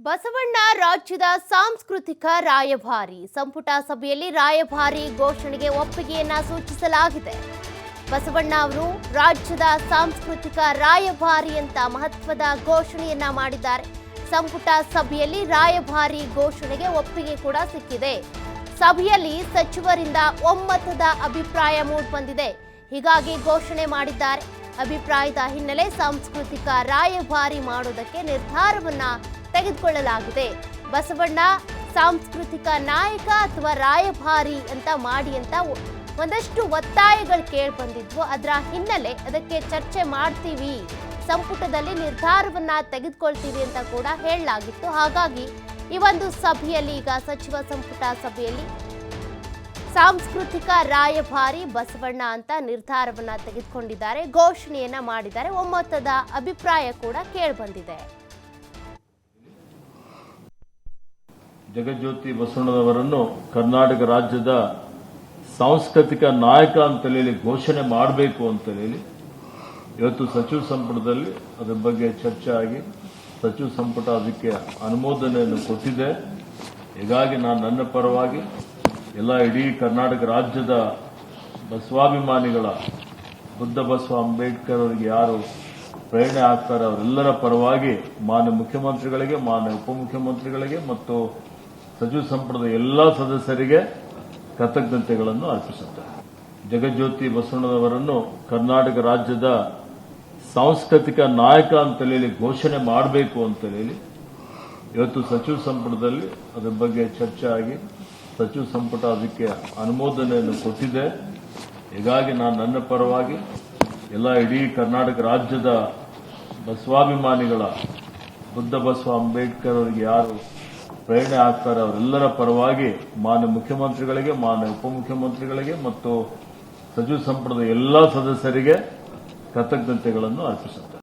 ಬಸವಣ್ಣ ರಾಜ್ಯದ ಸಾಂಸ್ಕೃತಿಕ ರಾಯಭಾರಿ ಸಂಪುಟ ಸಭೆಯಲ್ಲಿ ರಾಯಭಾರಿ ಘೋಷಣೆಗೆ ಒಪ್ಪಿಗೆಯನ್ನ ಸೂಚಿಸಲಾಗಿದೆ. ಬಸವಣ್ಣ ಅವರು ರಾಜ್ಯದ ಸಾಂಸ್ಕೃತಿಕ ರಾಯಭಾರಿ ಅಂತ ಮಹತ್ವದ ಘೋಷಣೆಯನ್ನ ಮಾಡಿದ್ದಾರೆ. ಸಂಪುಟ ಸಭೆಯಲ್ಲಿ ರಾಯಭಾರಿ ಘೋಷಣೆಗೆ ಒಪ್ಪಿಗೆ ಕೂಡ ಸಿಕ್ಕಿದೆ. ಸಭೆಯಲ್ಲಿ ಸಚಿವರಿಂದ ಒಮ್ಮತದ ಅಭಿಪ್ರಾಯ ಮೂಡಿಬಂದಿದೆ. ಹೀಗಾಗಿ ಘೋಷಣೆ ಮಾಡಿದ್ದಾರೆ. ಅಭಿಪ್ರಾಯದ ಹಿನ್ನೆಲೆ ಸಾಂಸ್ಕೃತಿಕ ರಾಯಭಾರಿ ಮಾಡೋದಕ್ಕೆ ನಿರ್ಧಾರವನ್ನ ತೆಗೆದುಕೊಳ್ಳಲಾಗಿದೆ. ಬಸವಣ್ಣ ಸಾಂಸ್ಕೃತಿಕ ನಾಯಕ ಅಥವಾ ರಾಯಭಾರಿ ಅಂತ ಮಾಡಿ ಅಂತ ಒಂದಷ್ಟು ಒತ್ತಾಯಗಳು ಕೇಳಿ ಬಂದಿದ್ವು. ಅದರ ಹಿನ್ನೆಲೆ ಅದಕ್ಕೆ ಚರ್ಚೆ ಮಾಡ್ತೀವಿ, ಸಂಪುಟದಲ್ಲಿ ನಿರ್ಧಾರವನ್ನ ತೆಗೆದುಕೊಳ್ತೀವಿ ಅಂತ ಕೂಡ ಹೇಳಲಾಗಿತ್ತು. ಹಾಗಾಗಿ ಈ ಒಂದು ಸಭೆಯಲ್ಲಿ ಈಗ ಸಚಿವ ಸಂಪುಟ ಸಭೆಯಲ್ಲಿ ಸಾಂಸ್ಕೃತಿಕ ರಾಯಭಾರಿ ಬಸವಣ್ಣ ಅಂತ ನಿರ್ಧಾರವನ್ನ ತೆಗೆದುಕೊಂಡಿದ್ದಾರೆ, ಘೋಷಣೆಯನ್ನ ಮಾಡಿದ್ದಾರೆ. ಒಮ್ಮತದ ಅಭಿಪ್ರಾಯ ಕೂಡ ಕೇಳಿಬಂದಿದೆ. ಜಗಜ್ಯೋತಿ ಬಸವಣ್ಣನವರನ್ನು ಕರ್ನಾಟಕ ರಾಜ್ಯದ ಸಾಂಸ್ಕೃತಿಕ ನಾಯಕ ಅಂತ ಹೇಳಿ ಘೋಷಣೆ ಮಾಡಬೇಕು ಅಂತ ಹೇಳಿ ಇವತ್ತು ಸಚಿವ ಸಂಪುಟದಲ್ಲಿ ಅದರ ಬಗ್ಗೆ ಚರ್ಚೆ ಆಗಿ ಸಚಿವ ಸಂಪುಟ ಅದಕ್ಕೆ ಅನುಮೋದನೆಯನ್ನು ಕೊಟ್ಟಿದೆ. ಹೀಗಾಗಿ ನಾನು ನನ್ನ ಪರವಾಗಿ ಎಲ್ಲ ಇಡೀ ಕರ್ನಾಟಕ ರಾಜ್ಯದ ಬಸವಾಭಿಮಾನಿಗಳ ಬುದ್ಧ ಬಸವ ಅಂಬೇಡ್ಕರ್ ಅವರಿಗೆ ಯಾರು ಪ್ರೇರಣೆ ಆಗ್ತಾರೆ ಅವರೆಲ್ಲರ ಪರವಾಗಿ ಮಾನ್ಯ ಮುಖ್ಯಮಂತ್ರಿಗಳಿಗೆ, ಮಾನ್ಯ ಉಪಮುಖ್ಯಮಂತ್ರಿಗಳಿಗೆ ಮತ್ತು ಸಚಿವ ಸಂಪುಟದ ಎಲ್ಲ ಸದಸ್ಯರಿಗೆ ಕೃತಜ್ಞತೆಗಳನ್ನು ಅರ್ಪಿಸುತ್ತಾರೆ. ಜಗಜ್ಯೋತಿ ಬಸವಣ್ಣನವರನ್ನು ಕರ್ನಾಟಕ ರಾಜ್ಯದ ಸಾಂಸ್ಕೃತಿಕ ನಾಯಕ ಅಂತ ಹೇಳಿ ಘೋಷಣೆ ಮಾಡಬೇಕು ಅಂತ ಹೇಳಿ ಇವತ್ತು ಸಚಿವ ಸಂಪುಟದಲ್ಲಿ ಅದರ ಬಗ್ಗೆ ಚರ್ಚೆ ಆಗಿ ಸಚಿವ ಸಂಪುಟ ಅದಕ್ಕೆ ಅನುಮೋದನೆಯನ್ನು ಕೊಟ್ಟಿದೆ. ಹೀಗಾಗಿ ನಾನು ನನ್ನ ಪರವಾಗಿ ಎಲ್ಲ ಇಡೀ ಕರ್ನಾಟಕ ರಾಜ್ಯದ ಬಸವಾಭಿಮಾನಿಗಳ ಬುದ್ಧ ಬಸವ ಅಂಬೇಡ್ಕರ್ ಅವರಿಗೆ ಯಾರು ಪ್ರೇರಣೆ ಆಗ್ತಾರೆ ಅವರೆಲ್ಲರ ಪರವಾಗಿ ಮಾನ್ಯ ಮುಖ್ಯಮಂತ್ರಿಗಳಿಗೆ, ಮಾನ್ಯ ಉಪಮುಖ್ಯಮಂತ್ರಿಗಳಿಗೆ ಮತ್ತು ಸಚಿವ ಸಂಪುಟದ ಎಲ್ಲ ಸದಸ್ಯರಿಗೆ ಕೃತಜ್ಞತೆಗಳನ್ನು ಅರ್ಪಿಸುತ್ತಾರೆ.